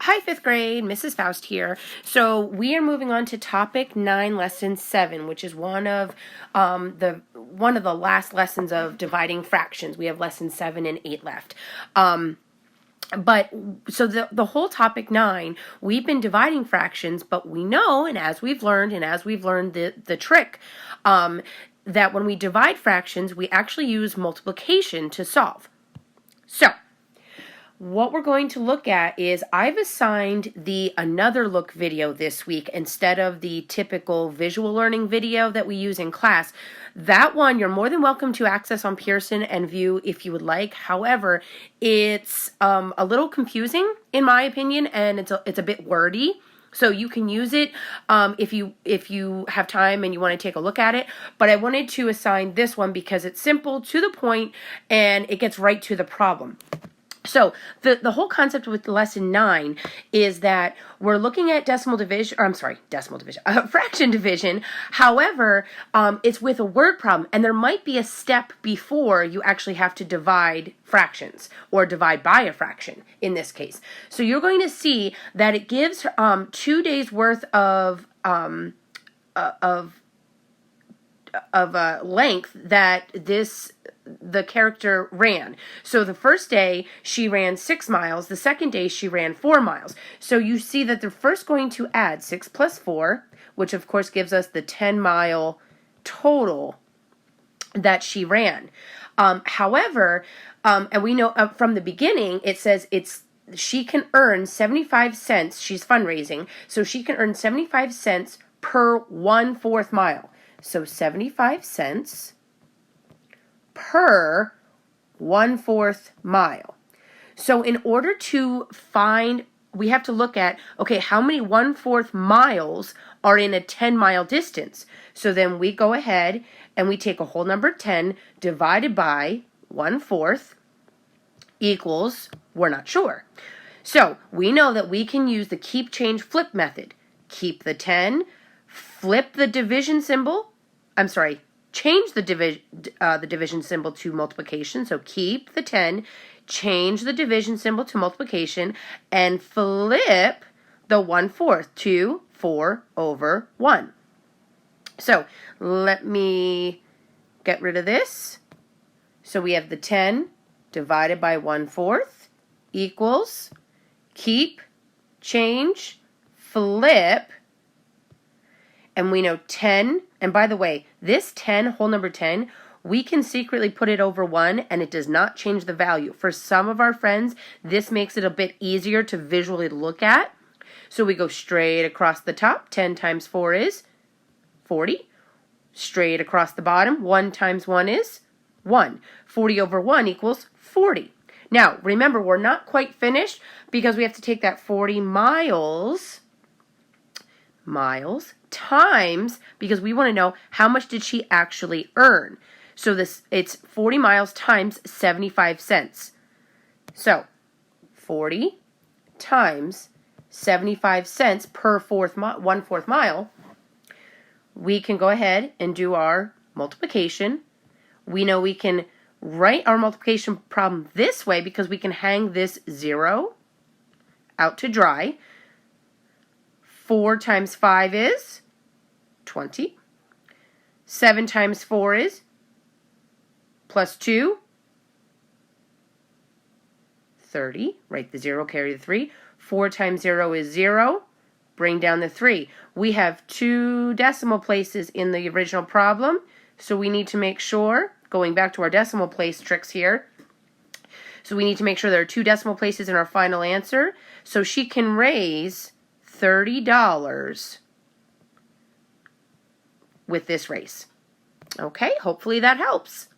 Hi, 5th grade, Mrs. Faust here. So we are moving on to topic 9, lesson 7, which is one of the last lessons of dividing fractions. We have lesson 7 and 8 left. But so the whole topic 9, we've been dividing fractions, but we know, and as we've learned the trick, that when we divide fractions, we actually use multiplication to solve. So what we're going to look at is I've assigned the Another Look video this week instead of the typical visual learning video that we use in class. That one you're more than welcome to access on Pearson and view if you would like. However, it's a little confusing in my opinion, and it's a bit wordy. So you can use it if you have time and you want to take a look at it. But I wanted to assign this one because it's simple, to the point, and it gets right to the problem. So the whole concept with lesson 9 is that we're looking at fraction division. However, it's with a word problem, and there might be a step before you actually have to divide fractions or divide by a fraction in this case. So you're going to see that it gives 2 days worth of length that the character ran. So the first day she ran 6 miles, the second day she ran 4 miles. So you see that they're first going to add 6 plus 4, which of course gives us the 10-mile total that she ran. However, and we know from the beginning, it says she can earn 75 cents. She's fundraising, so she can earn 75 cents per 1/4 mile. So 75 cents per 1/4 mile. So in order to find, we have to look at, okay, how many 1/4 miles are in a 10-mile distance? So then we go ahead and we take a whole number 10 divided by 1/4 equals, we're not sure. So we know that we can use the keep, change, flip method. Keep the 10, flip the division symbol, change the division symbol to multiplication. So keep the 10, change the division symbol to multiplication, and flip the 1/4 to 4/1. So let me get rid of this. So we have the 10 divided by 1/4 equals keep, change, flip, and we know 10, and by the way, this 10, whole number 10, we can secretly put it over 1 and it does not change the value. For some of our friends, this makes it a bit easier to visually look at. So we go straight across the top. 10 times 4 is 40. Straight across the bottom, 1 times 1 is 1. 40/1 equals 40. Now, remember, we're not quite finished because we have to take that 40 miles times, because we want to know how much did she actually earn. So it's 40 miles times 75 cents. So 40 times 75 cents per 1/4 mile. We can go ahead and do our multiplication. We know we can write our multiplication problem this way because we can hang this 0 out to dry. 4 times 5 is 20. 7 times 4 is plus 2, 30. Write the 0, carry the 3. 4 times 0 is 0. Bring down the 3. We have 2 decimal places in the original problem, so we need to make sure, going back to our decimal place tricks here, so we need to make sure there are 2 decimal places in our final answer, so she can raise $30 with this race. Okay, hopefully that helps.